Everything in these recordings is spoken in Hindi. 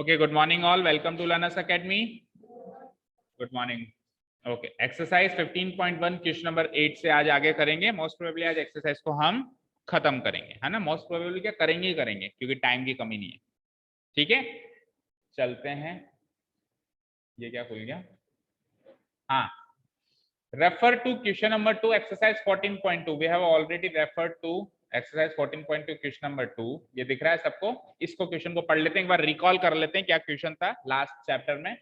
Okay, good morning all. Welcome to Learners Academy. Good morning. Okay, exercise 15.1 question number 8 से आज आगे करेंगे. मोस्ट प्रोबेबली आज एक्सरसाइज को हम खत्म करेंगे, है ना. मोस्ट प्रोबेबली क्या करेंगे ही करेंगे क्योंकि टाइम की कमी नहीं है. ठीक है, चलते हैं. ये क्या खुल गया? हाँ, refer to question number 2 exercise 14.2. we have already referred to exercise 14.2 question number 2. ये दिख रहा है सबको. इसको क्वेश्चन को पढ़ लेते हैं, एक बार रिकॉल कर लेते हैं क्या क्वेश्चन था लास्ट चैप्टर में.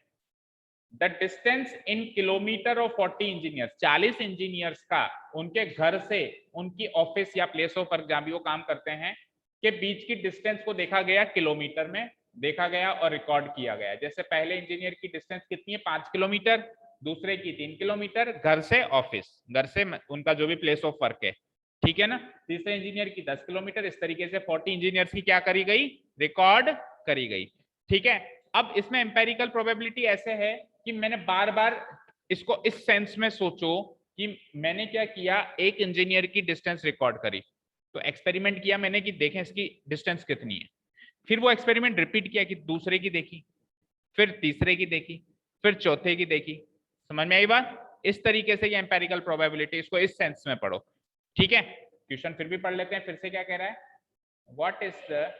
The distance in kilometre of 40 engineers, 40 engineers का उनके घर से उनकी ऑफिस या प्लेस ऑफ वर्क जहां भी वो काम करते हैं के बीच की डिस्टेंस को देखा गया, किलोमीटर में देखा गया और रिकॉर्ड किया गया. जैसे पहले इंजीनियर की डिस्टेंस कितनी है, 5 किलोमीटर, दूसरे की 3 किलोमीटर, घर से ऑफिस, घर से उनका जो भी प्लेस ऑफ वर्क है, ठीक है ना. तीसरे इंजीनियर की 10 किलोमीटर. इस तरीके से 40 इंजीनियर्स की क्या करी गई, रिकॉर्ड करी गई. ठीक है. अब इसमें एम्पेरिकल प्रोबेबिलिटी ऐसे है कि मैंने बार बार इसको इस सेंस में सोचो कि मैंने क्या किया, एक इंजीनियर की डिस्टेंस रिकॉर्ड करी, तो एक्सपेरिमेंट किया मैंने कि देखें इसकी डिस्टेंस कितनी है. फिर वो एक्सपेरिमेंट रिपीट किया कि दूसरे की देखी, फिर तीसरे की देखी, फिर चौथे की देखी. समझ में आई बात. इस तरीके से ये एम्पेरिकल प्रोबेबिलिटी, इसको इस सेंस में पढ़ो. ठीक है, क्वेश्चन फिर भी पढ़ लेते हैं. फिर से क्या कह रहा है, व्हाट इज द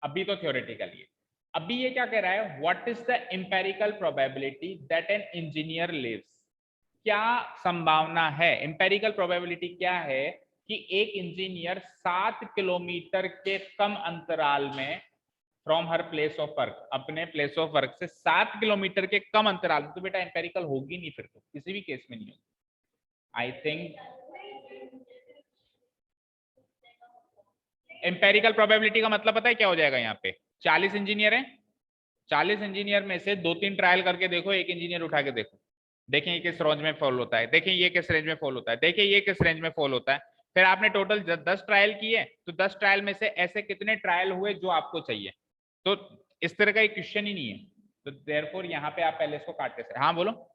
अभी तो थ्योरेटिकल है. अभी ये क्या कह रहा है, what is the empirical probability that an engineer lives. क्या संभावना है, एम्पेरिकल प्रोबेबिलिटी क्या है कि एक इंजीनियर 7 किलोमीटर के कम अंतराल में from her place of work, अपने प्लेस ऑफ वर्क से 7 किलोमीटर के कम अंतराल में. तो बेटा एम्पेरिकल होगी नहीं, फिर तो किसी भी केस में नहीं होगी. आई थिंक एम्पेरिकल प्रोबेबिलिटी का मतलब पता है क्या हो जाएगा. यहाँ पे 40 इंजीनियर हैं, 40 इंजीनियर में से 2-3 ट्रायल करके देखो, एक इंजीनियर उठा के देखो, देखें ये किस रेंज में फॉल होता है, देखें ये किस रेंज में फॉल होता है, देखें ये किस रेंज में फॉल होता है. फिर आपने टोटल 10 ट्रायल किए, तो 10 ट्रायल में से ऐसे कितने ट्रायल हुए जो आपको चाहिए. तो इस तरह का एक क्वेश्चन ही नहीं है. तो देयरफॉर यहाँ पे आप पहले इसको काटते से. हाँ बोलो.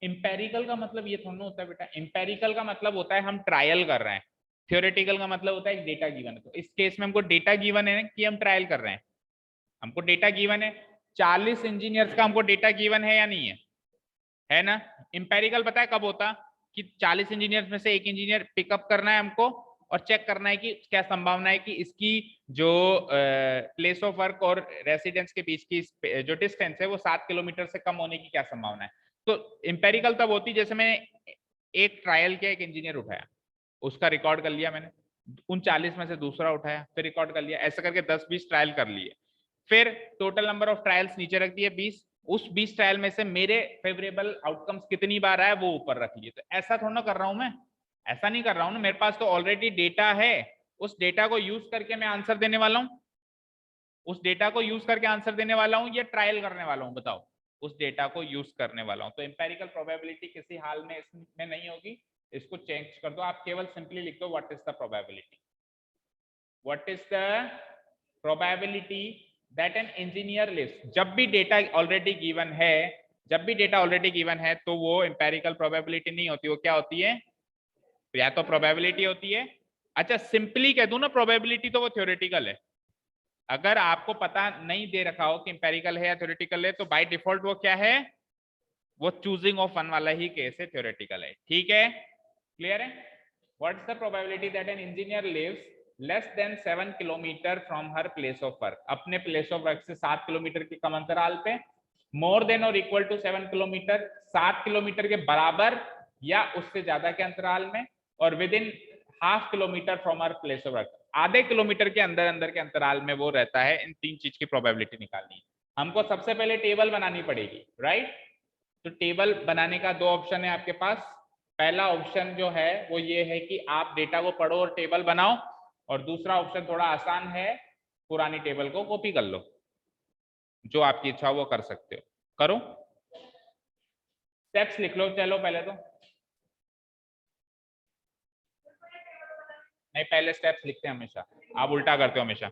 इंपेरिकल का मतलब ये थोड़ा होता है बेटा. इंपेरिकल का मतलब होता है हम ट्रायल कर रहे हैं. थ्योरेटिकल का मतलब होता है डेटा गिवन है. तो इस केस में हमको डेटा गिवन है कि हम ट्रायल कर रहे हैं. हमको डेटा गिवन है, 40 इंजीनियर्स का हमको डेटा गिवन है या नहीं है, है ना. इंपेरिकल पता है कब होता कि 40 इंजीनियर्स में से एक इंजीनियर पिकअप करना है हमको और चेक करना है कि क्या संभावना है कि इसकी जो प्लेस ऑफ वर्क और रेसिडेंस के बीच की जो डिस्टेंस है वो 7 किलोमीटर से कम होने की क्या संभावना है. तो इंपेरिकल तब होती जैसे मैंने एक ट्रायल किया, एक इंजीनियर उठाया, उसका रिकॉर्ड कर लिया मैंने, उन 40 में से दूसरा उठाया, फिर रिकॉर्ड कर लिया, ऐसे करके 10-20 ट्रायल कर लिए. फिर टोटल नंबर ऑफ ट्रायल्स नीचे रख दिए 20. उस 20 ट्रायल में से मेरे फेवरेबल आउटकम्स कितनी बार आया वो ऊपर रख लिए. तो ऐसा थोड़ा ना कर रहा हूं मैं, ऐसा नहीं कर रहा हूं ना. मेरे पास तो ऑलरेडी डेटा है, उस डेटा को यूज करके मैं आंसर देने वाला हूं, उस डेटा को यूज करके आंसर देने वाला हूं या ट्रायल करने वाला हूं. बताओ, उस डेटा को यूज करने वाला हूं. तो एम्पेरिकल प्रोबेबिलिटी किसी हाल में इसमें नहीं होगी. इसको चेंज कर दो, आप केवल सिंपली लिख दो what is the probability, what is the probability that an engineer lives. जब भी डेटा ऑलरेडी गिवन है, जब भी डेटा ऑलरेडी गिवन है तो वो एम्पेरिकल प्रोबेबिलिटी नहीं होती. वो क्या होती है, या तो प्रोबेबिलिटी होती है. अच्छा सिंपली कह दूं ना, प्रोबेबिलिटी तो वो थ्योरेटिकल है. अगर आपको पता नहीं दे रखा हो कि एम्पेरिकल है या थ्योरेटिकल है, तो बाय डिफॉल्ट वो क्या है, वो चूजिंग ऑफ वन वाला ही केस है, थ्योरेटिकल है. ठीक है, क्लियर है. What's the probability that an engineer lives less than 7 kilometre from her place of work, अपने प्लेस ऑफ वर्क से 7 किलोमीटर के कम अंतराल पे, मोर देन और इक्वल टू 7 किलोमीटर, 7 किलोमीटर के बराबर या उससे ज्यादा के अंतराल में, और within half kilometre from her place of work, आधे किलोमीटर के अंदर अंदर के अंतराल में वो रहता है. इन 3 चीज की प्रोबेबिलिटी निकालनी है हमको. सबसे पहले टेबल बनानी पड़ेगी, राइट. तो टेबल बनाने का 2 ऑप्शन है आपके पास. पहला ऑप्शन जो है वो ये है कि आप डेटा को पढ़ो और टेबल बनाओ, और दूसरा ऑप्शन थोड़ा आसान है, पुरानी टेबल को कॉपी कर लो. जो आपकी इच्छा हो वो कर सकते हो, करो. स्टेप्स लिख लो चलो पहले तो. नहीं, पहले स्टेप्स लिखते हैं हमेशा, आप उल्टा करते हो हमेशा।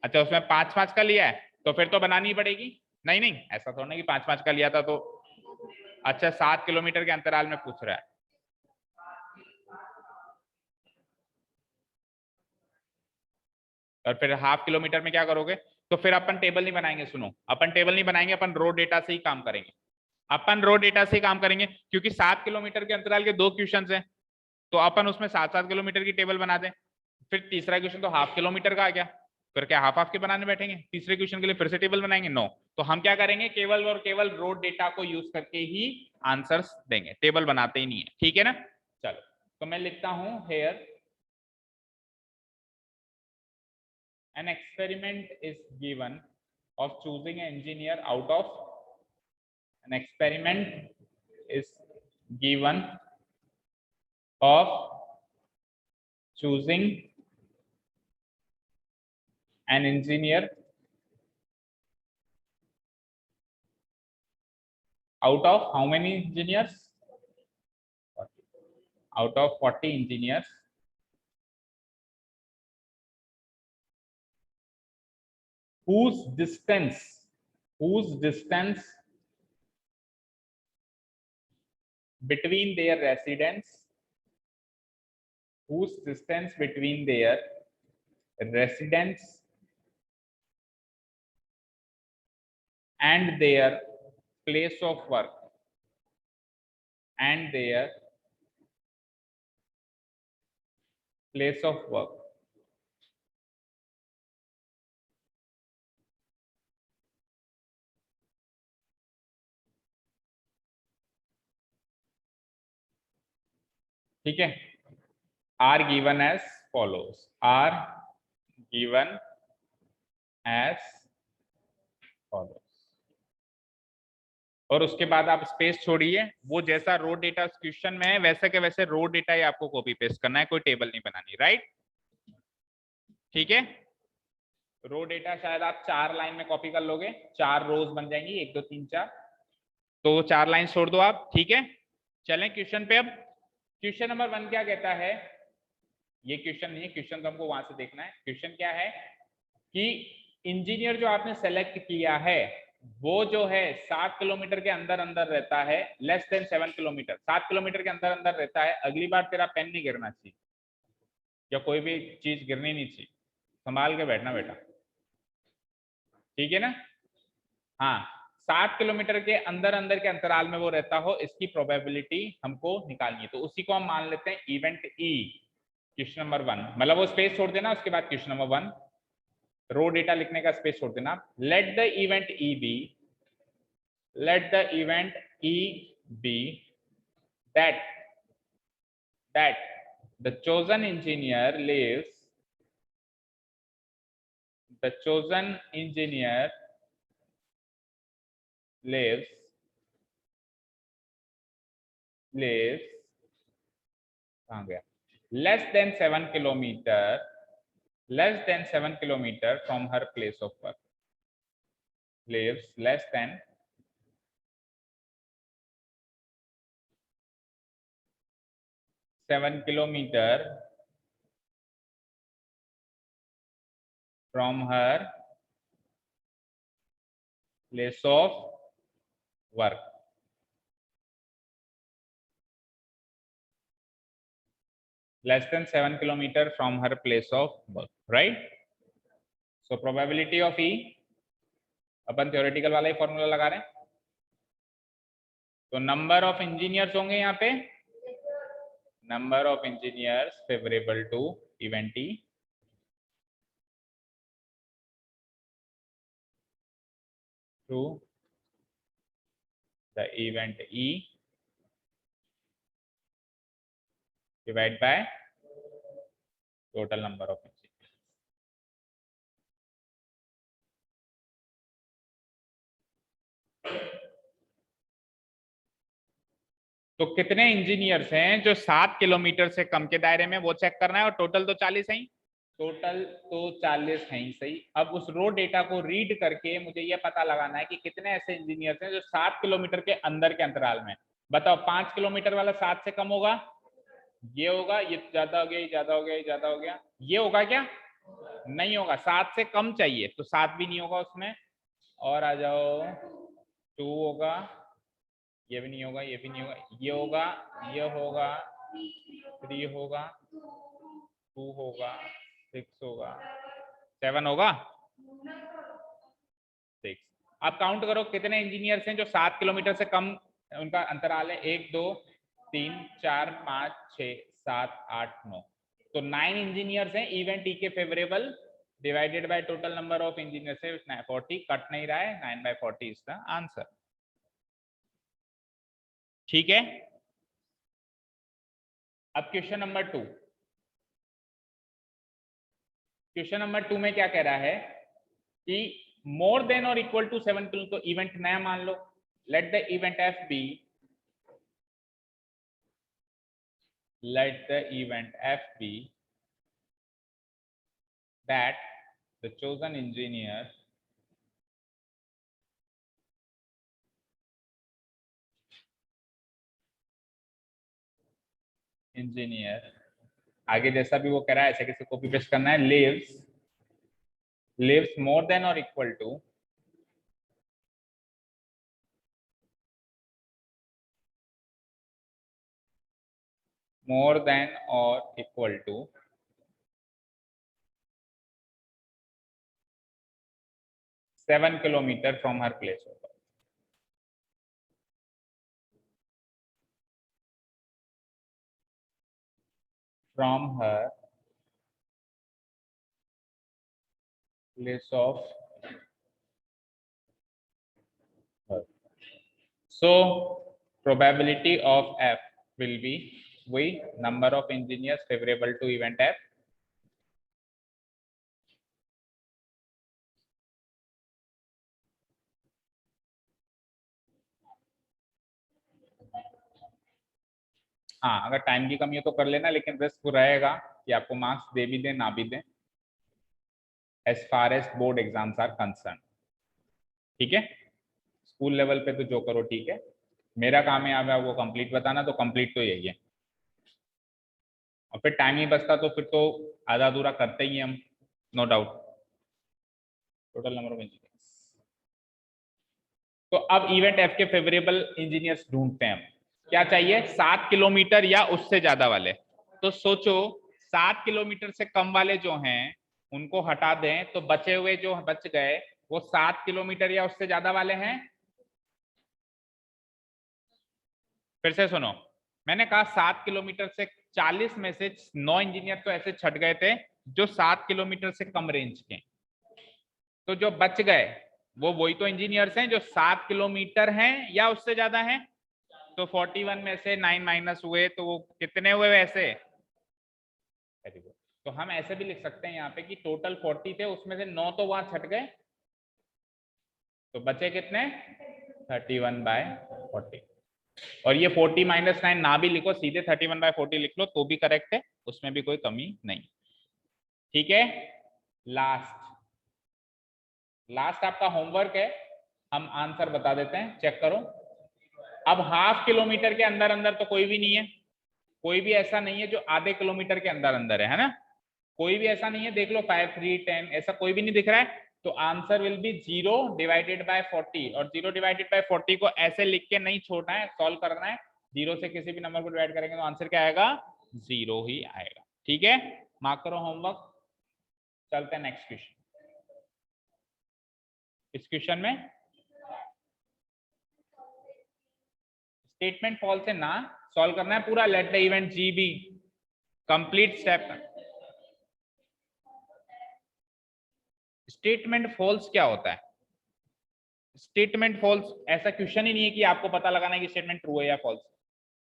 अच्छा, उसमें 5-5 का लिया है तो फिर तो बनानी ही पड़ेगी। नहीं नहीं, ऐसा थोड़ा ना कि 5-5 का लिया था तो। अच्छा, 7 किलोमीटर के अंतराल में पूछ रहा है। और फिर हाफ किलोमीटर में क्या करोगे? तो फिर अपन टेबल नहीं बनाएंगे, सुनो, अपन टेबल नहीं बनाएंगे, अपन रो डेटा से ही काम करेंगे। अपन रो डेटा से ही काम करेंगे, क्योंकि 7 किलोमीटर के अंतराल के 2 क्वेश्चन हैं, तो अपन उसमें 7-7 किलोमीटर की टेबल बना दें। फिर तीसरा क्वेश्चन तो हाफ किलोमीटर का आ गया, फिर क्या हाफ हाफ के बनाने बैठेंगे तीसरे क्वेश्चन के लिए? फिर से टेबल बनाएंगे? नो। तो हम क्या करेंगे, केवल और केवल रो डेटा को यूज करके ही आंसर्स देंगे, टेबल बनाते ही नहीं है, ठीक है ना। चलो, तो मैं लिखता हूं hair an experiment is given of choosing an engineer out of an experiment is given of choosing an engineer out of how many engineers? Out of 40 engineers whose distance between their residence whose distance between their residence and their place of work and their place of work ठीक है, are given as follows, are given as follows। और उसके बाद आप स्पेस छोड़िए, वो जैसा रो डेटा क्वेश्चन में है वैसे के वैसे रो डेटा ही आपको कॉपी पेस्ट करना है, कोई टेबल नहीं बनानी, राइट? ठीक है, रो डेटा शायद आप 4 लाइन में कॉपी कर लोगे, 4 रोज बन जाएंगी, 1 2 3 4, तो 4 लाइन छोड़ दो आप, ठीक है। चलें क्वेश्चन पे। अब क्वेश्चन नंबर 1 क्या कहता है, ये क्वेश्चन नहीं है, क्वेश्चन तो हमको वहां से देखना है। क्वेश्चन क्या है कि इंजीनियर जो आपने सेलेक्ट किया है वो जो है 7 किलोमीटर के अंदर अंदर रहता है, लेस देन 7 किलोमीटर, 7 किलोमीटर के अंदर अंदर रहता है। अगली बार तेरा पेन नहीं गिरना चाहिए या कोई भी चीज गिरनी नहीं चाहिए, संभाल के बैठना बेटा, ठीक है ना। हाँ, 7 किलोमीटर के अंदर अंदर के अंतराल में वो रहता हो, इसकी प्रोबेबिलिटी हमको निकालनी है। तो उसी को हम मान लेते हैं इवेंट ई। क्वेश्चन नंबर 1, मतलब वो स्पेस छोड़ देना, उसके बाद क्वेश्चन नंबर 1 रो डेटा लिखने का स्पेस छोड़ देना। Let the event E be, let the event E be that the chosen engineer lives कहाँ गया, less than 7 kilometer from her place of work, lives less than 7 kilometer from her place of work, less than 7 kilometer from her place of work, right? So probability of E, upon theoretical वाला ही फॉर्मूला लगा रहे हैं, तो नंबर ऑफ इंजीनियर्स होंगे यहाँ पे, number of engineers favourable to event E to the event E divide by total number of engineers. तो कितने इंजीनियर्स हैं जो 7 किलोमीटर से कम के दायरे में, वो चेक करना है, और टोटल तो 40 है ही, टोटल तो 40 है ही सही। अब उस रो डेटा को रीड करके मुझे ये पता लगाना है कि कितने ऐसे इंजीनियर्स हैं जो 7 किलोमीटर के अंदर के अंतराल में। बताओ, 5 किलोमीटर वाला 7 से कम होगा, ये होगा, ये ज्यादा हो गया, ये ज्यादा हो गया, ये ज्यादा हो गया, ये होगा क्या? नहीं होगा, 7 से कम चाहिए, तो 7 भी नहीं होगा उसमें। और आ जाओ, 2 होगा, ये भी नहीं होगा, ये भी नहीं होगा, ये होगा, ये होगा, 3 होगा, 2 होगा, 6 होगा, 7 होगा, 6। अब काउंट करो कितने इंजीनियर्स हैं जो 7 किलोमीटर से कम उनका अंतराल है। 1 2 3 4 5 6 7 8 9, तो 9 इंजीनियर्स हैं इवेंट टी के favourable, divided by total number of engineers है 40, कट नहीं रहा है, 9/40 इज द आंसर। ठीक है, अब क्वेश्चन नंबर 2। क्वेश्चन नंबर 2 में क्या कह रहा है कि मोर देन और इक्वल टू 7 किलो, तो इवेंट नया मान लो, let the event F B, let the event f be that the chosen engineer आगे जैसा भी वो कह रहा है ऐसे कैसे कॉपी पेस्ट करना है, lives more than or equal to more than or equal to 7 kilometer from her place of birth। From her place of birth, so probability of f will be v number of engineers favorable to event f हाँ, अगर टाइम की कमी हो तो कर लेना, लेकिन रिस्क रहेगा कि आपको मार्क्स दे भी दें ना भी दें, as far as board exams are concerned. ठीक है, स्कूल लेवल पे तो जो करो ठीक है, मेरा काम है अब वो कंप्लीट बताना, तो कंप्लीट तो यही है, और फिर टाइम ही बचता तो फिर तो आधा अधूरा करते ही हम, no doubt. Total number of engineers, तो अब इवेंट एफ के फेवरेबल इंजीनियर्स ढूंढते हैं हम। क्या चाहिए? 7 किलोमीटर या उससे ज्यादा वाले। तो सोचो 7 किलोमीटर से कम वाले जो हैं उनको हटा दें, तो बचे हुए जो बच गए वो 7 किलोमीटर या उससे ज्यादा वाले हैं। फिर से सुनो, मैंने कहा 7 किलोमीटर से 40 में से 9 इंजीनियर तो ऐसे छट गए थे जो 7 किलोमीटर से कम रेंज के, तो जो बच गए वो वही तो इंजीनियर्स हैं जो 7 किलोमीटर हैं या उससे ज्यादा हैं। तो 41 में से 9 माइनस हुए तो वो कितने हुए वैसे? Very good. तो हम ऐसे भी लिख सकते हैं यहाँ पे कि टोटल 40 थे, उसमें से 9 तो वहां छट गए, तो बचे कितने? 31/40। और ये 40 - 9 ना भी लिखो, सीधे 31/40 लिख लो तो भी करेक्ट है, उसमें भी कोई कमी नहीं। ठीक है, लास्ट लास्ट आपका होमवर्क है, हम आंसर बता देते हैं, चेक करो। अब हाफ किलोमीटर के अंदर अंदर तो कोई भी नहीं है, कोई भी ऐसा नहीं है जो आधे किलोमीटर के अंदर अंदर है ना, कोई भी ऐसा नहीं है, देख लो 5 3 10 ऐसा कोई भी नहीं दिख रहा है, तो आंसर विल बी 0/40, और 0/40 को ऐसे लिख के नहीं छोड़ना है, सॉल्व करना है। 0 से किसी भी नंबर को डिवाइड करेंगे तो आंसर क्या आएगा? 0 ही आएगा। ठीक है, मार्क करो होमवर्क, चलते हैं नेक्स्ट क्वेश्चन। इस क्वेश्चन में स्टेटमेंट फॉल्स है ना, सॉल्व करना है पूरा, let the event G be complete step. Statement false क्या होता है? स्टेटमेंट फॉल्स ऐसा क्वेश्चन ही नहीं है कि आपको पता लगाना है कि स्टेटमेंट ट्रू है या फॉल्स।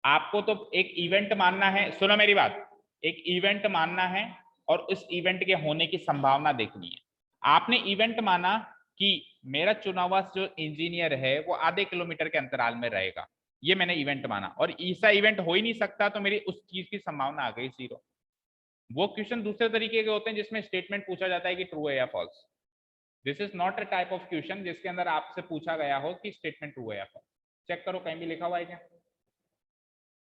आपको तो एक इवेंट मानना है, सुनो मेरी बात, एक इवेंट मानना है और उस इवेंट के होने की संभावना देखनी है। आपने इवेंट माना कि मेरा चुना हुआ जो इंजीनियर है वो आधे किलोमीटर के अंतराल में रहेगा, ये मैंने इवेंट माना, और ऐसा इवेंट हो ही नहीं सकता, तो मेरी उस चीज की संभावना आ गई 0। वो क्वेश्चन दूसरे तरीके के होते हैं जिसमें स्टेटमेंट पूछा जाता है कि ट्रू है या false. This is not a type of question जिसके अंदर आपसे पूछा गया हो कि स्टेटमेंट ट्रू है या फॉल्स। चेक करो कहीं भी लिखा हुआ है क्या?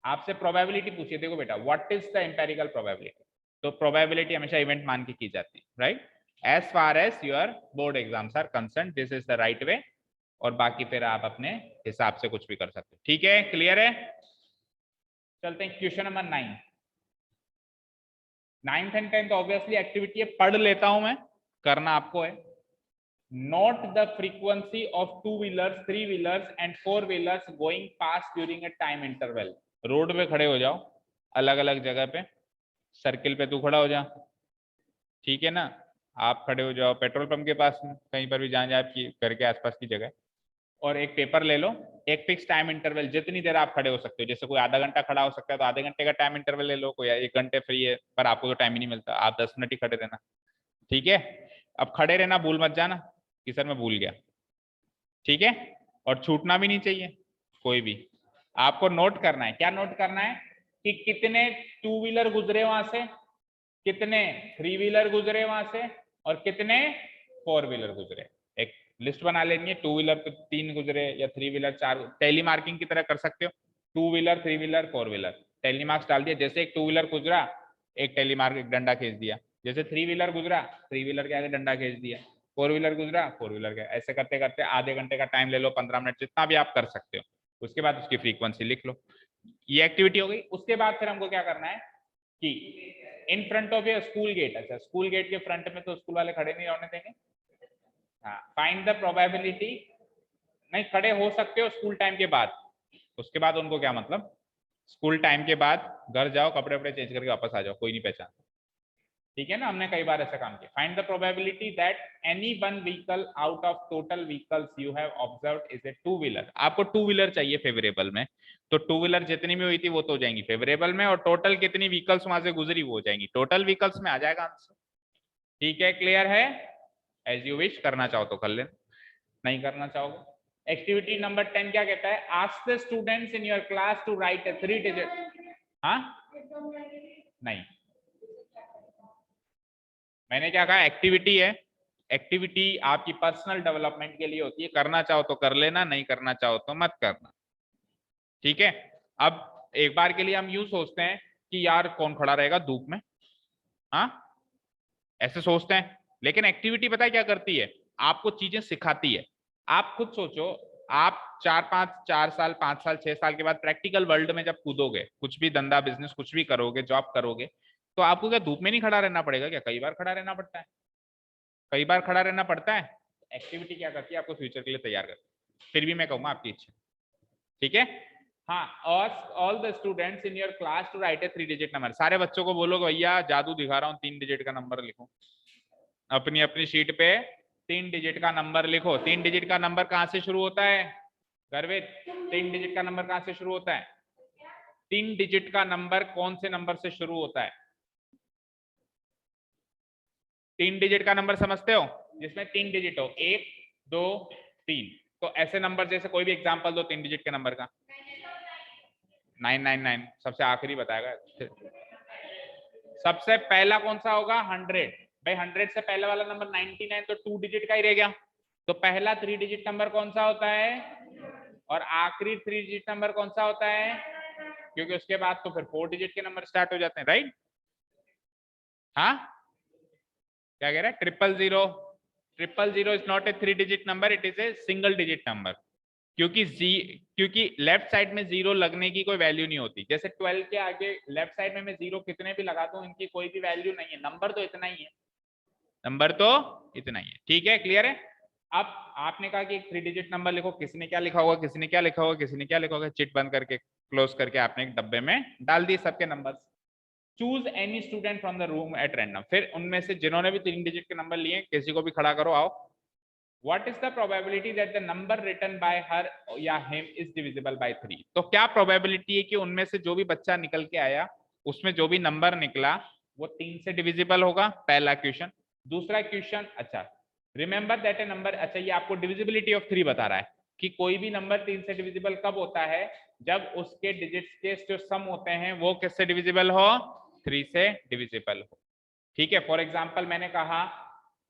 आपसे प्रोबेबिलिटी पूछिए, देखो बेटा what is the empirical probability, तो प्रोबेबिलिटी हमेशा इवेंट मान के की जाती है, right, as far as your board exams are concerned, this is the right way, और बाकी फिर आप अपने हिसाब से कुछ भी कर सकते हो, ठीक है, क्लियर है। चलते हैं question number 9। 9th and 10th obviously activity है, पढ़ लेता हूं मैं, करना आपको है। Note the frequency of 2 wheelers 3 wheelers and 4 wheelers going pass during a time interval. Road पे खड़े हो जाओ, अलग अलग जगह पे, सर्किल पे तू खड़ा हो जा, ठीक है ना, आप खड़े हो जाओ पेट्रोल पंप के पास में, कहीं पर भी जहाँ जहाँ आपकी घर के आसपास की जगह, और एक पेपर ले लो, एक फिक्स टाइम इंटरवल, जितनी देर आप खड़े हो सकते हो, जैसे कोई आधा घंटा खड़ा हो सकता है तो आधे घंटे का टाइम इंटरवल ले लो, कोई 1 घंटे फ्री है पर आपको तो टाइम ही नहीं मिलता, आप 10 मिनट ही खड़े रहना, ठीक है। अब खड़े रहना भूल मत जाना कि सर मैं भूल गया, ठीक है, और छूटना भी नहीं चाहिए कोई भी। आपको नोट करना है, क्या नोट करना है कि कितने 2 व्हीलर गुजरे वहां से, कितने 3 व्हीलर गुजरे वहां से, और कितने 4 व्हीलर गुजरे। एक लिस्ट बना लेनी है, 2 व्हीलर तो 3 गुजरे या 3 व्हीलर 4, टेली मार्किंग की तरह कर सकते हो, 2 wheeler 3 wheeler 4 wheeler, tally marks डाल दिया, जैसे एक 2 व्हीलर गुजरा एक टेली मार्क एक डंडा खींच दिया, जैसे 3 व्हीलर गुजरा 3 व्हीलर के आगे डंडा खींच दिया, 4 व्हीलर गुजरा 4 व्हीलर के, ऐसे करते करते आधे घंटे का टाइम ले लो, 15 मिनट, जितना भी आप कर सकते हो, उसके बाद उसकी फ्रीक्वेंसी लिख लो। ये एक्टिविटी हो गई। उसके बाद फिर हमको क्या करना है कि in front of a school gate, अच्छा स्कूल गेट के फ्रंट में तो स्कूल वाले खड़े नहीं होने देंगे, हाँ, फाइंड द प्रोबेबिलिटी, नहीं खड़े हो सकते हो स्कूल टाइम के बाद, उसके बाद उनको क्या मतलब, स्कूल टाइम के बाद घर जाओ, कपड़े वपड़े चेंज करके वापस आ जाओ, कोई नहीं पहचानता, ठीक है ना, हमने कई बार ऐसा काम किया। Find the probability that any one vehicle out of total vehicles you have observed is a 2 wheeler, आपको 2 व्हीलर चाहिए फेवरेबल में, तो 2 व्हीलर जितनी भी हुई थी वो तो हो जाएंगी फेवरेबल में, और टोटल कितनी व्हीकल्स वहां से गुजरी वो हो जाएंगी टोटल व्हीकल्स में, आ जाएगा आंसर, ठीक है, क्लियर है। एज यू विश, करना चाहो तो कर लेना, नहीं करना चाहोगे। एक्टिविटी नंबर 10 क्या कहता है, ask the students in your class to write a 3 digit, हाँ नहीं, मैंने क्या कहा, एक्टिविटी है, एक्टिविटी आपकी पर्सनल डेवलपमेंट के लिए होती है, करना चाहो तो कर लेना, नहीं करना चाहो तो मत करना, ठीक है। अब एक बार के लिए हम यूं सोचते हैं कि यार कौन खड़ा रहेगा धूप में, हाँ ऐसे सोचते हैं, लेकिन एक्टिविटी पता है क्या करती है, आपको चीजें सिखाती है। आप खुद सोचो, आप 4 साल 5 साल 6 साल के बाद प्रैक्टिकल वर्ल्ड में जब कूदोगे, कुछ भी धंधा बिजनेस कुछ भी करोगे, जॉब करोगे, तो आपको क्या धूप में नहीं खड़ा रहना पड़ेगा क्या, कई बार खड़ा रहना पड़ता है, कई बार खड़ा रहना पड़ता है। एक्टिविटी क्या करती है, आपको फ्यूचर के लिए तैयार करती है, फिर भी मैं कहूंगा आपकी इच्छा, ठीक है। हाँ, all the students in your class to write a 3 digit number, सारे बच्चों को बोलोगे भैया जादू दिखा रहा हूँ, 3 डिजिट का नंबर लिखो, अपनी अपनी शीट पे 3 डिजिट का नंबर लिखो। 3 डिजिट का नंबर कहां से शुरू होता है गर्वित, 3 डिजिट का नंबर कहां से शुरू होता है, 3 डिजिट का नंबर कौन से नंबर से शुरू होता है, 3 डिजिट का नंबर समझते हो, जिसमें 3 डिजिट हो, 1 2 3, तो ऐसे नंबर जैसे कोई भी एग्जांपल दो 3 डिजिट के नंबर का। 999 सबसे आखिरी बताएगा, सबसे पहला कौन सा होगा 100, भाई 100 से पहले वाला नंबर 99 तो 2 डिजिट का ही रह गया, तो पहला 3 डिजिट नंबर कौन सा होता है, और आखिरी 3 डिजिट नंबर कौन सा होता है, क्योंकि उसके बाद तो फिर 4 डिजिट के नंबर स्टार्ट हो जाते हैं, राइट। हाँ क्या कह रहे हैं, 000, 000 is not a 3 digit number, it is a single digit number, क्योंकि लेफ्ट साइड में 0 लगने की कोई वैल्यू नहीं होती, जैसे 12 के आगे लेफ्ट साइड में मैं 0 कितने भी लगा दूं, इनकी कोई भी वैल्यू नहीं है, नंबर तो इतना ही है, नंबर तो इतना ही है, ठीक है, क्लियर है। अब आपने कहा कि एक 3 डिजिट नंबर लिखो, किसी ने क्या लिखा होगा, किसी ने क्या लिखा होगा, किसी ने क्या लिखा होगा, चिट बंद करके क्लोज करके आपने एक डब्बे में डाल दिए सबके number. Choose any student from the room at random, फिर उनमें से जिन्होंने भी 3 डिजिट के नंबर लिए किसी को भी खड़ा करो, आओ। What is the probability that the number written by her या him is divisible by 3, तो क्या प्रोबेबिलिटी है कि उनमें से जो भी बच्चा निकल के आया उसमें जो भी नंबर निकला वो 3 से डिविजिबल होगा, पहला क्वेश्चन। दूसरा क्वेश्चन, अच्छा रिमेंबर दैट ए नंबर, अच्छा ये आपको डिविजिबिलिटी ऑफ 3 बता रहा है कि कोई भी नंबर 3 से डिविजिबल कब होता है, जब उसके डिजिट्स के जो सम होते हैं वो किससे डिविजिबल हो, 3 से डिविजिबल हो, ठीक है। फॉर एग्जाम्पल मैंने कहा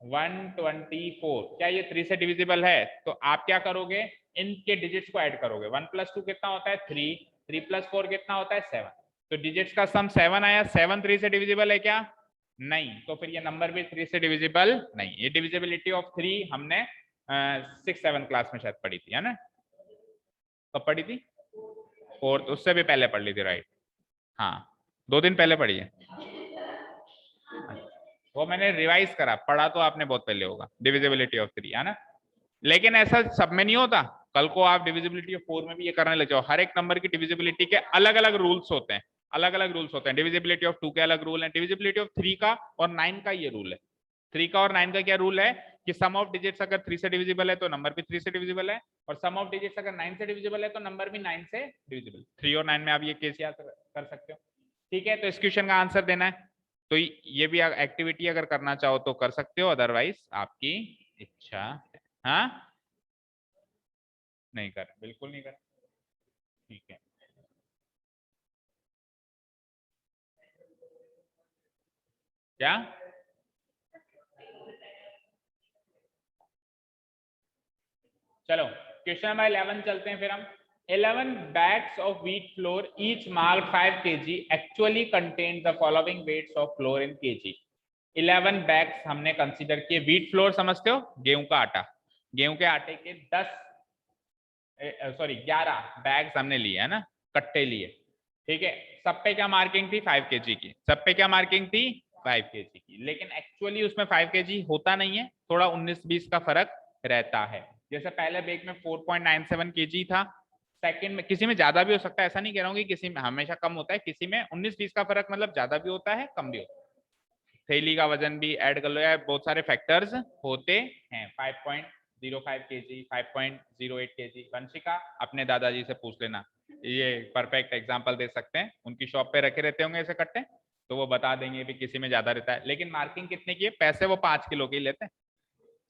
124, क्या ये 3 से डिविजिबल है, तो आप क्या करोगे, इनके डिजिट्स को ऐड करोगे, 1 + 2 कितना होता है 3, 3 + 4 कितना होता है 7। तो डिजिट्स का सम 7 आया। 7 3 से डिविजिबल है क्या? नहीं। तो फिर ये नंबर भी 3 से डिविजिबल नहीं। ये डिविजिबिलिटी ऑफ 3 हमने 6-7 क्लास में शायद पढ़ी थी, है ना? कब पढ़ी थी? 4th, उससे भी पहले पढ़ ली थी, राइट। हाँ, 2 दिन पहले पढ़ी है। वो मैंने रिवाइज करा, पढ़ा तो आपने बहुत पहले होगा, डिविजिबिलिटी ऑफ 3, है ना? लेकिन ऐसा सब में नहीं होता। कल को आप डिविजिबिलिटी ऑफ 4 में भी ये करने लग जाओ। हर एक नंबर की डिविजिबिलिटी के अलग अलग रूल्स होते हैं, अलग अलग रूल्स होते हैं। डिविजिबिलिटी ऑफ 2 के अलग रूल है, डिविजिबिलिटी ऑफ 3 का और 9 का ये रूल है। 3 का और 9 का क्या रूल है कि सम ऑफ डिजिट्स अगर 3 से डिविजिबल है तो नंबर भी 3 से डिविजिबल है, और सम ऑफ डिजिट्स अगर 9 से डिविजिबल है तो नंबर भी 9 से डिविजिबल। 3 और 9 में आप ये केस याद कर सकते हो। ठीक है, तो इस क्वेश्चन का आंसर देना है। तो ये भी एक्टिविटी अगर करना चाहो तो कर सकते हो, अदरवाइज आपकी इच्छा। हाँ, नहीं कर, बिल्कुल नहीं कर। ठीक है, क्या? चलो क्वेश्चन नंबर 11 चलते हैं फिर हम। 11 bags of wheat flour each marked 5 kg actually contained the following weights of flour in kg। 11 bags हमने कंसीडर किए। व्हीट फ्लोर समझते हो, गेहूं का आटा। गेहूं के आटे के 11 बैग्स हमने लिए, है ना, कट्टे लिए। ठीक है, सब पे क्या मार्किंग थी? 5 kg की। सब पे क्या मार्किंग थी? 5 kg की। लेकिन एक्चुअली उसमें 5 kg होता नहीं है, थोड़ा 19-20 का फर्क रहता है। जैसे पहले बैग में 4.97 kg था, सेकंड में किसी में ज्यादा भी हो सकता है, ऐसा नहीं कह रहा हूँ कि किसी में हमेशा कम होता है, किसी में 19-20 का फर्क मतलब ज्यादा भी होता है, कम भी होता है। थैली का वजन भी ऐड कर लो, या बहुत सारे फैक्टर्स होते हैं। 5.05 kg, 5.08 kg। वंशिका अपने दादाजी से पूछ लेना, ये परफेक्ट एग्जांपल दे सकते हैं, उनकी शॉप पे रखे रहते होंगे ऐसे कट्टे, तो वो बता देंगे भी किसी में ज्यादा रहता है। लेकिन मार्किंग कितने की है? पैसे वो 5 किलो के ही लेते हैं,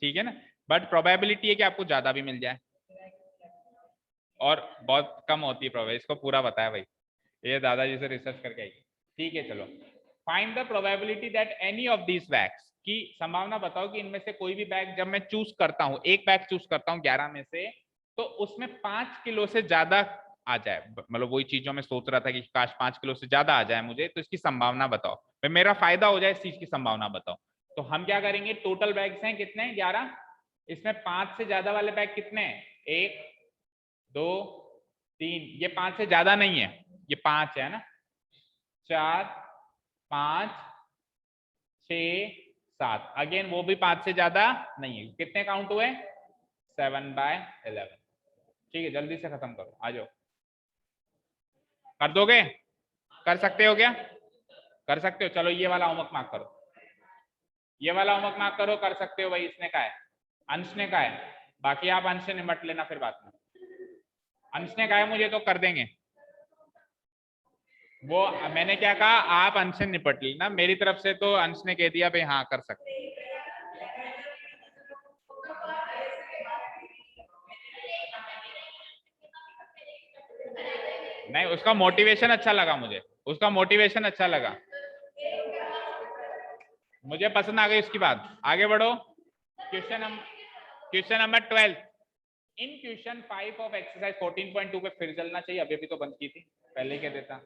ठीक है ना, बट प्रोबेबिलिटी है कि आपको ज्यादा भी मिल जाए, और बहुत कम होती है प्रोबेबिलिटी। इसको पूरा बताया भाई, ये दादाजी से रिसर्च करके आई। ठीक है, चलो। Find the probability that any of these bags, की संभावना बताओ कि इनमें से कोई भी बैग जब मैं चूज करता हूं, एक बैग चूज करता हूं 11 में से, तो उसमें 5 किलो से ज्यादा आ जाए। मतलब वही चीजों में सोच रहा था कि काश 5 किलो से ज्यादा आ जाए मुझे, तो इसकी संभावना बताओ, भाई मेरा फायदा हो जाए, इस चीज की संभावना बताओ। तो हम क्या करेंगे, टोटल बैग्स हैं कितने? 11। इसमें 5 से ज्यादा वाले बैग कितने हैं? 1 2 3। ये 5 से ज्यादा नहीं है, ये 5 है ना। 4 5 6 7, अगेन वो भी 5 से ज्यादा नहीं है। कितने काउंट हुए? 7/11। ठीक है, जल्दी से खत्म करो, आ जाओ। कर दोगे? कर सकते हो क्या? कर सकते हो, चलो ये वाला होमवर्क मार्क करो, ये वाला होमवर्क मार्क करो। कर सकते हो भाई, इसने कहा है, अंश ने कहा है। बाकी आप अंश से निपट लेना फिर बात में। अंश ने कहा है मुझे, तो कर देंगे वो। मैंने क्या कहा, आप अंश से निपट लेना, मेरी तरफ से तो अंश ने कह दिया भाई हाँ कर सकते। नहीं, उसका मोटिवेशन अच्छा लगा मुझे, उसका मोटिवेशन अच्छा लगा, मुझे पसंद आ गई उसकी बात। आगे बढ़ो। Question number 12। In question 5 of exercise 14.2 पे फिर चलना चाहिए, अभी भी तो बंद की थी, पहले कह देता।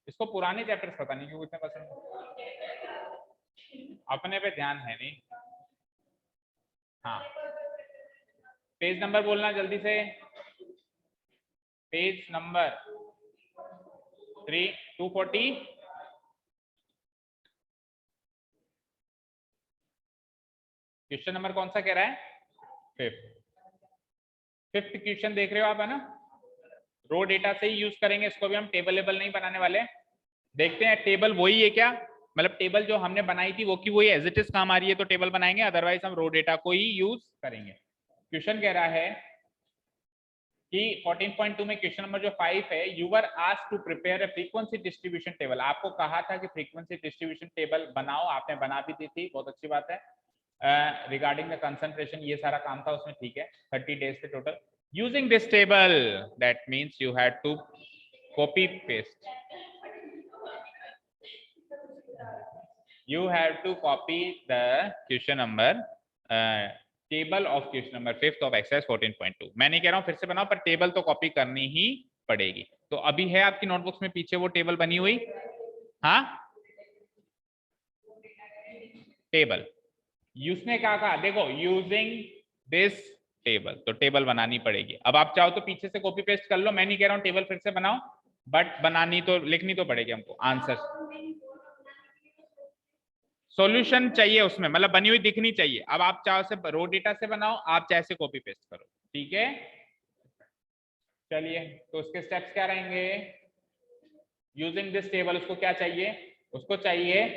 इसको पुराने चैप्टर्स पता नहीं क्यों इतने पसंद, अपने पे ध्यान है नहीं। हाँ, पेज नंबर बोलना जल्दी से। Page number 240। क्वेश्चन नंबर कौन सा कह रहा है? 5th क्वेश्चन देख रहे हो आप, है ना। रो डेटा से ही यूज करेंगे इसको भी हम, टेबल लेबल नहीं बनाने वाले। देखते हैं टेबल वही है क्या, मतलब टेबल जो हमने बनाई थी वो की वही एज इट इज काम आ रही है तो टेबल बनाएंगे, अदरवाइज हम रो डेटा को ही यूज करेंगे। क्वेश्चन कह रहा है कि 14.2 में क्वेश्चन नंबर जो 5 है, you were asked to prepare a frequency distribution table. आपको कहा था कि फ्रीक्वेंसी डिस्ट्रीब्यूशन टेबल बनाओ, आपने बना भी दी थी, बहुत अच्छी बात है। रिगार्डिंग द कंसंट्रेशन, ये सारा काम था उसमें, ठीक है। 30 डेज थे total. Using this table, that means you had to copy paste, you have to copy the question number table of question number 5th of exercise 14.2। मैं नहीं कह रहा हूं फिर से बनाओ, पर टेबल तो कॉपी करनी ही पड़ेगी। तो अभी है आपकी नोटबुक्स में पीछे वो टेबल बनी हुई, हाँ टेबल, उसने क्या कहा देखो, यूजिंग दिस टेबल, तो टेबल बनानी पड़ेगी। अब आप चाहो तो पीछे से कॉपी पेस्ट कर लो, मैं नहीं कह रहा हूं टेबल फिर से बनाओ, बट बनानी तो, लिखनी तो पड़ेगी हमको आंसर। सॉल्यूशन चाहिए उसमें, मतलब बनी हुई दिखनी चाहिए। अब आप चाहो से रो डेटा से बनाओ, आप चाहे से कॉपी पेस्ट करो, ठीक है। चलिए, तो उसके स्टेप्स क्या रहेंगे? यूजिंग दिस टेबल, उसको क्या चाहिए? उसको चाहिए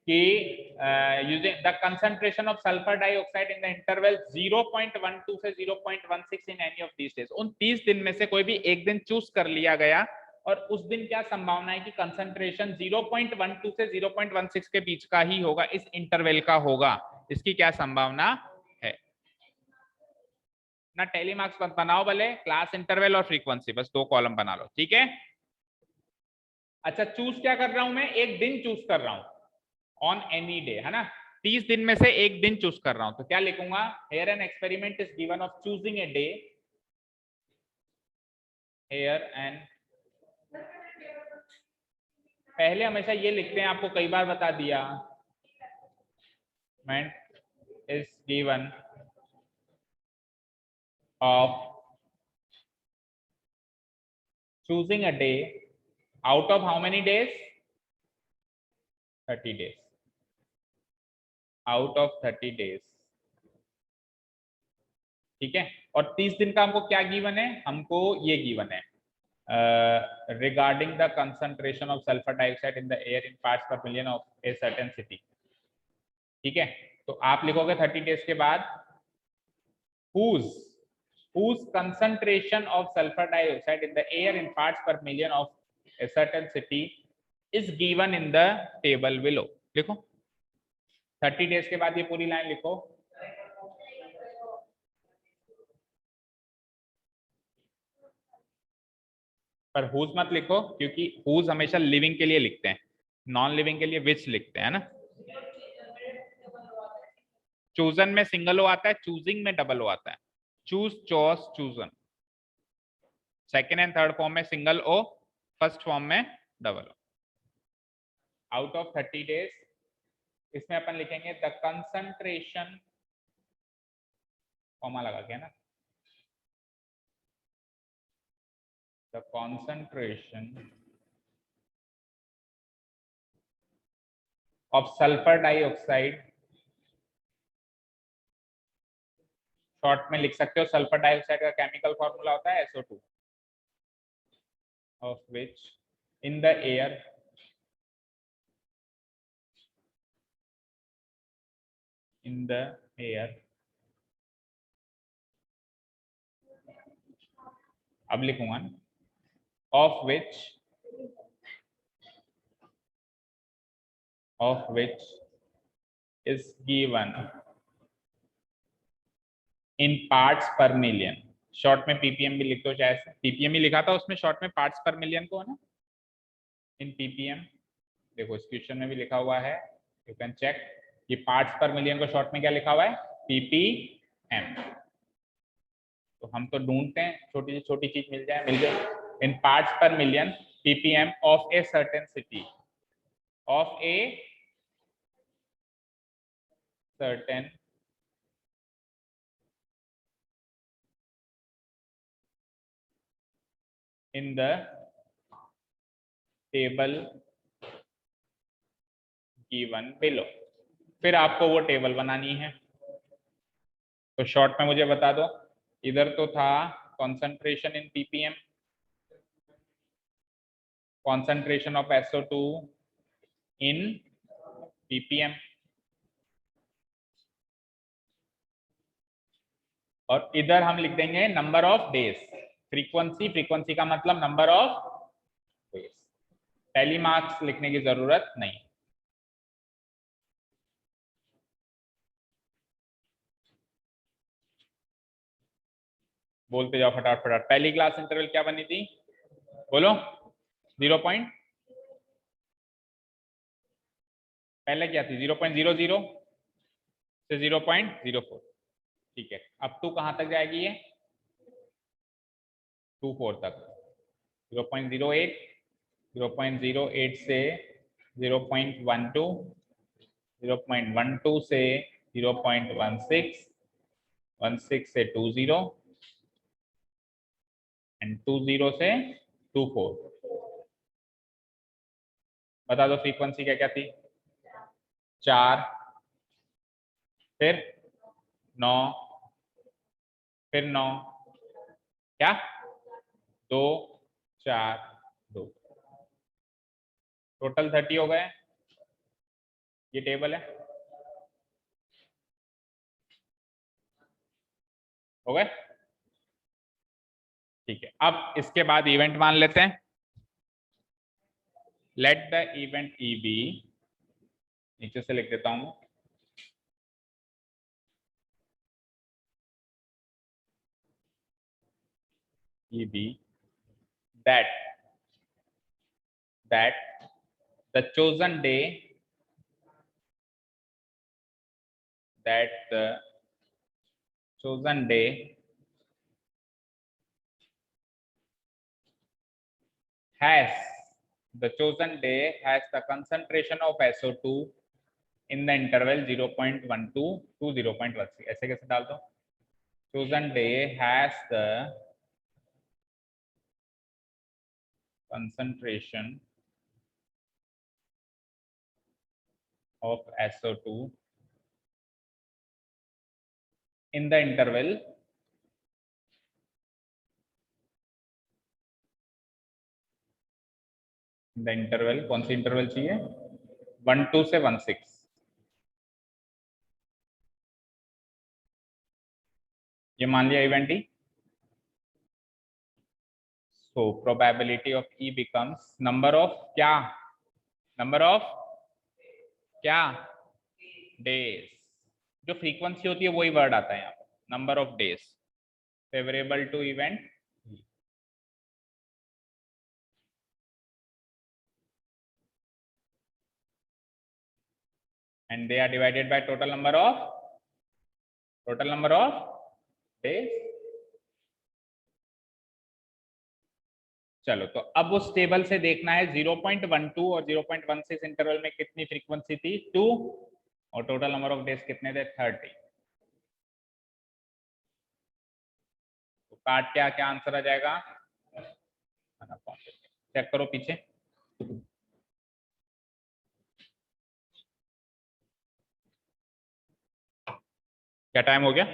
कि using the concentration of sulphur dioxide in the interval 0.12 से 0.16 in any of these days, उन 30 दिन में से कोई भी एक दिन चूज कर लिया गया, और उस दिन क्या संभावना है कि कंसंट्रेशन 0.12 से 0.16 के बीच का ही होगा, इस इंटरवल का होगा, इसकी क्या संभावना है। ना टेली मार्क्स बनाओ भले, क्लास इंटरवल और फ्रीक्वेंसी, बस 2 कॉलम बना लो, ठीक है। अच्छा, चूज क्या कर रहा हूं मैं? एक दिन चूज कर रहा हूं, ऑन एनी डे, है ना। 30 दिन में से एक दिन चूज कर रहा हूं, तो क्या लिखूंगा? Here an experiment is given of choosing a day, here an, पहले हमेशा ये लिखते हैं, आपको कई बार बता दिया, is given of choosing a day out of how many days? 30 days, out of 30 days, ठीक है। और 30 दिन का हमको क्या गिवन है? हमको ये गिवन है, regarding the concentration of sulphur dioxide in the air in parts per million of a certain city, ठीक है। तो आप लिखोगे 30 डेज के बाद, whose concentration of sulfur dioxide in the air in parts per million of a certain city is given in the table below, लिखो 30 डेज के बाद ये पूरी लाइन लिखो। पर हुज मत लिखो, क्योंकि हुज हमेशा लिविंग के लिए लिखते हैं, नॉन लिविंग के लिए विच लिखते हैं ना। चूजन में सिंगल ओ आता है, चूजिंग में डबल ओ आता है, choose, chose, chosen, second and third form में सिंगल ओ, फर्स्ट फॉर्म में double O. Out of 30 days, इसमें अपन लिखेंगे द कंसंट्रेशन, कॉमा लगा के ना, the concentration of sulfur dioxide, short में लिख सकते हो, सल्फर डाइऑक्साइड का केमिकल फॉर्मूला होता है SO2, of which in the air अब लिखूंगा ना, of which is given in parts per million, short में ppm भी लिख दो, चाहे ppm ही लिखा था उसमें, शॉर्ट में पार्ट्स पर मिलियन को है ना, इन ppm, देखो इस क्वेश्चन में भी लिखा हुआ है, यू कैन चेक, ये पार्ट्स पर मिलियन को शॉर्ट में क्या लिखा हुआ है? ppm। तो हम तो ढूंढते हैं छोटी से छोटी चीज मिल जाए, इन parts per million ppm of a certain city, of a certain in the table given below. फिर आपको वो टेबल बनानी है, तो शॉर्ट में मुझे बता दो, इधर तो था concentration in ppm, concentration of SO2 in ppm, और इधर हम लिख देंगे नंबर ऑफ डेज, फ्रीक्वेंसी का मतलब number of days, tally marks लिखने की जरूरत नहीं। बोलते जाओ फटाफट फटाफट। पहली क्लास इंटरवल क्या बनी थी? बोलो। 0. पहले क्या थी? 0.00 से 0.04, ठीक है। अब 2 कहां तक जाएगी? ये 24 तक, 0.08, 0.08 से 0.12, 0.12 से 0.16, 16 से 20 एंड 20 से 24। बता दो फ्रीक्वेंसी क्या क्या थी? 4, फिर 9, फिर 9, क्या 2, 4, 2, टोटल 30 हो गए। ये टेबल है, हो गए? ठीक है, अब इसके बाद इवेंट मान लेते हैं। Let the event E be, नीचे से लिख देता हूं, E be that the chosen day, that the chosen day has the chosen day has the concentration of SO2 in the interval 0.12 to 0.16। ऐसे कैसे डाल दो? chosen day has the concentration of SO2 in the interval कौन सी इंटरवल चाहिए? 12 से 16। ये मान लिया event E. So probability of E becomes number of क्या? Number of क्या? Days। जो फ्रीक्वेंसी होती है वही वर्ड आता है यहाँ पर, number of days favourable to event. And they are divided by total number of days। चलो, तो अब उस टेबल से देखना है 0.12 और 0.16 इंटरवल में कितनी फ्रीक्वेंसी थी? 2, और टोटल नंबर ऑफ डेज कितने थे? 30। तो काट क्या क्या आंसर आ जाएगा? चेक करो पीछे। क्या टाइम हो गया?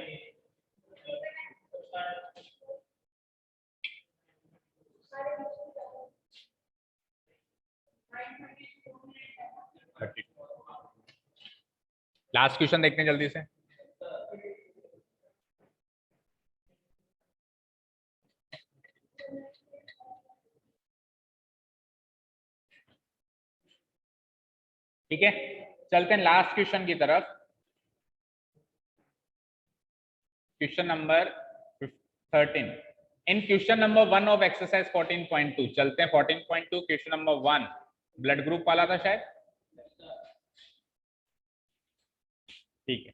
लास्ट क्वेश्चन देखते हैं जल्दी से। ठीक है, चलते हैं लास्ट क्वेश्चन की तरफ। Question number 13। In question number 1 of exercise 14.2 चलते हैं। 14.2 क्वेश्चन नंबर 1 ब्लड ग्रुप वाला था शायद। ठीक है,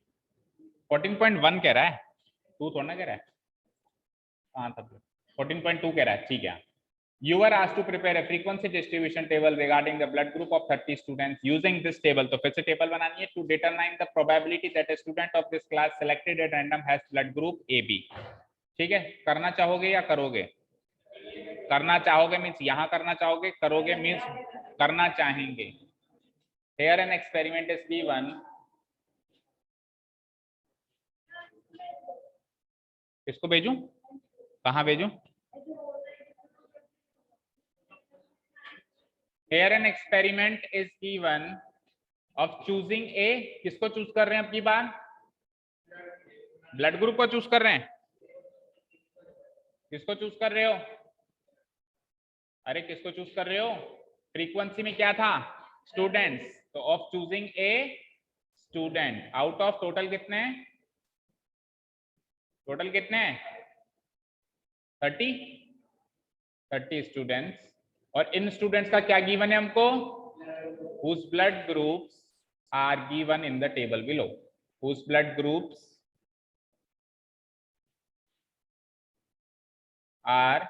14.1 कह रहा है, 2 थोड़ा ना कह रहा है। हाँ था 14.2 कह रहा है। ठीक है, you were asked to prepare a frequency distribution table regarding the blood group of 30 students using this table। तो फिर से टेबल बनानी है। to determine the probability that a student of this class selected at random has blood group AB। ठीक है, करना चाहोगे या करोगे? करना चाहोगे मीन्स यहाँ करना चाहोगे, करोगे मीन्स करना चाहेंगे। here an experiment is given। किसको भेजूं? कहाँ भेजूं? here an experiment is given of choosing a। किसको चूज कर रहे हैं अब की बार? ब्लड ग्रुप को चूज कर रहे हैं। किसको चूज कर रहे हो? अरे किसको चूज कर रहे हो? फ्रीक्वेंसी में क्या था? स्टूडेंट्स। तो of choosing a student out of total कितने? टोटल कितने? 30 स्टूडेंट्स। और इन स्टूडेंट्स का क्या गिवन है हमको? whose blood groups are given in the table below। whose blood groups are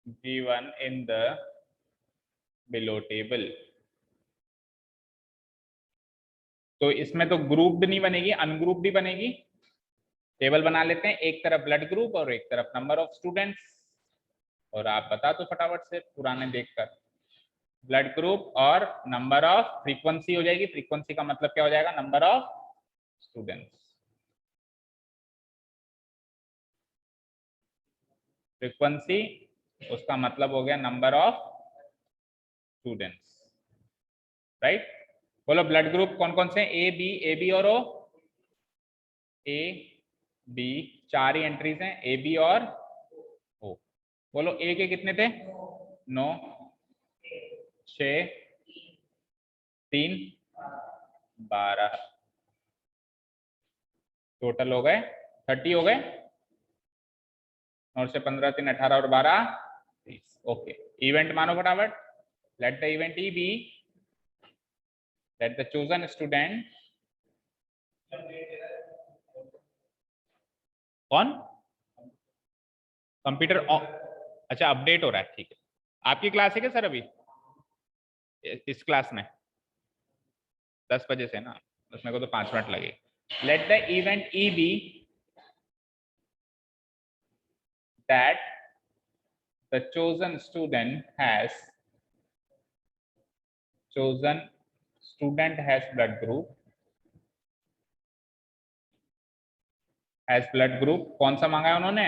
given in the below table। तो इसमें तो ग्रुप्ड नहीं बनेगी, अनग्रुप्ड ही बनेगी। टेबल बना लेते हैं, एक तरफ ब्लड ग्रुप और एक तरफ नंबर ऑफ स्टूडेंट्स। और आप बता दो फटाफट से पुराने देखकर, ब्लड ग्रुप और नंबर ऑफ, फ्रीक्वेंसी हो जाएगी, फ्रीक्वेंसी का मतलब क्या हो जाएगा, नंबर ऑफ स्टूडेंट्स। फ्रीक्वेंसी उसका मतलब हो गया नंबर ऑफ स्टूडेंट्स, राइट। बोलो ब्लड ग्रुप कौन कौन से, ए बी और ओ। ए बी, चार ही एंट्रीज हैं, ए बी और ओ। बोलो ए के कितने थे, 9, 6, 3, 12, टोटल हो गए 30 हो गए, और से 15, 3, 18 और 12, 30। ओके, इवेंट मानो फटाफट। Let the event E be that the chosen student, कौन, कंप्यूटर, अच्छा अपडेट हो रहा है, ठीक है। आपकी क्लास है क्या सर अभी इस क्लास में? 10 बजे से ना, उसमें को तो 5 मिनट लगे। Let the event E be that the chosen student has blood group, कौन सा मांगा है उन्होंने,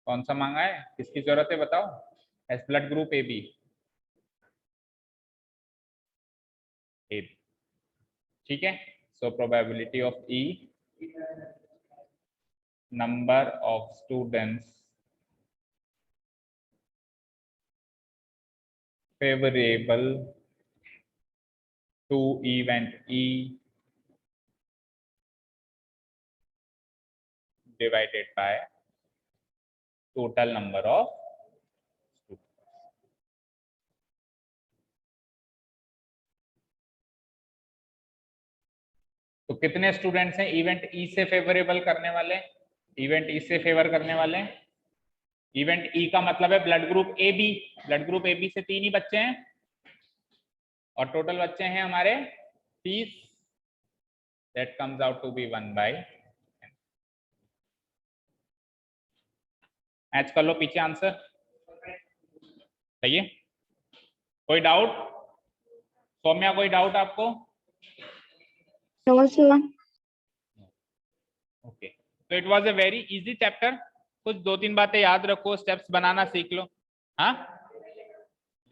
कौन सा मांगा है, किसकी जरूरत है बताओ, has blood group A B, ठीक है। So probability of E, number of students favorable to event E divided by total number of students। तो कितने स्टूडेंट्स हैं इवेंट ई से फेवरेबल करने वाले, इवेंट ई से फेवर करने वाले। इवेंट ई का मतलब है blood group A B, blood group A B से 3 ही बच्चे हैं, और टोटल बच्चे हैं हमारे 30। That comes out to be 1/10। Match कर लो पीछे आंसर, सही है। कोई डाउट सौम्या, कोई डाउट आपको? ओके, तो it was a very easy chapter. कुछ 2-3 बातें याद रखो, स्टेप्स बनाना सीख लो। हाँ,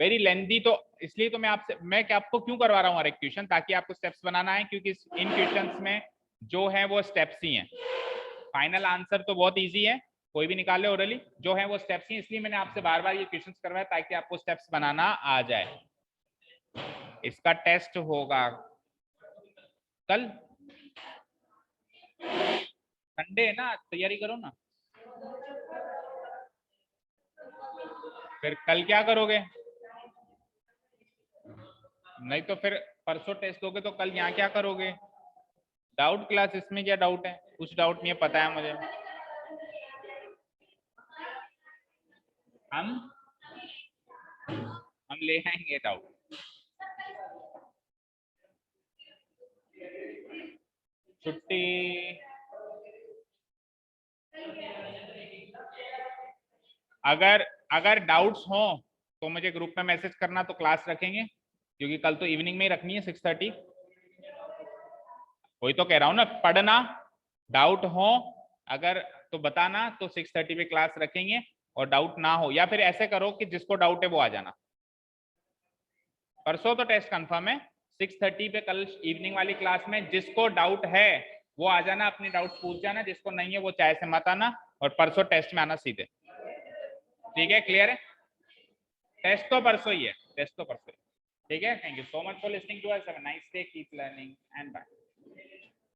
वेरी लेंथी, तो इसलिए तो मैं क्या आपको क्यों करवा रहा हूँ हर एक क्वेश्चन, ताकि आपको स्टेप्स बनाना है, क्योंकि इन क्वेश्चंस में जो है वो स्टेप्स ही हैं। फाइनल आंसर तो बहुत इजी है, कोई भी निकाले ओरली, जो है वो स्टेप्स ही। इसलिए मैंने आपसे बार बार ये क्वेश्चंस करवाया ताकि आपको स्टेप्स बनाना आ जाए। इसका टेस्ट होगा कल, संडे है ना, तैयारी करो ना। फिर कल क्या करोगे? नहीं तो फिर परसों टेस्ट दोगे, तो कल यहाँ क्या करोगे? डाउट क्लास, इसमें क्या डाउट है? कुछ डाउट नहीं है, पता है मुझे। हम ले आएंगे डाउट। छुट्टी अगर डाउट्स हो तो मुझे ग्रुप में मैसेज करना, तो क्लास रखेंगे, क्योंकि कल तो इवनिंग में ही रखनी है 6:30। वही तो कह रहा हूँ ना, पढ़ना, डाउट हो अगर तो बताना, तो 6:30 पे क्लास रखेंगे। और डाउट ना हो, या फिर ऐसे करो कि जिसको डाउट है वो आ जाना। परसों तो टेस्ट कंफर्म है, 6:30 पे कल इवनिंग वाली क्लास में जिसको डाउट है वो आ जाना, अपनी डाउट पूछ जाना, जिसको नहीं है वो चाहे से मत आना, और परसों टेस्ट में आना सीधे। ठीक है, क्लियर है? टेस्ट तो परसों ही है, टेस्ट तो परसों ही। ठीक है, thank you so much for listening to us, have a nice day, keep learning and bye.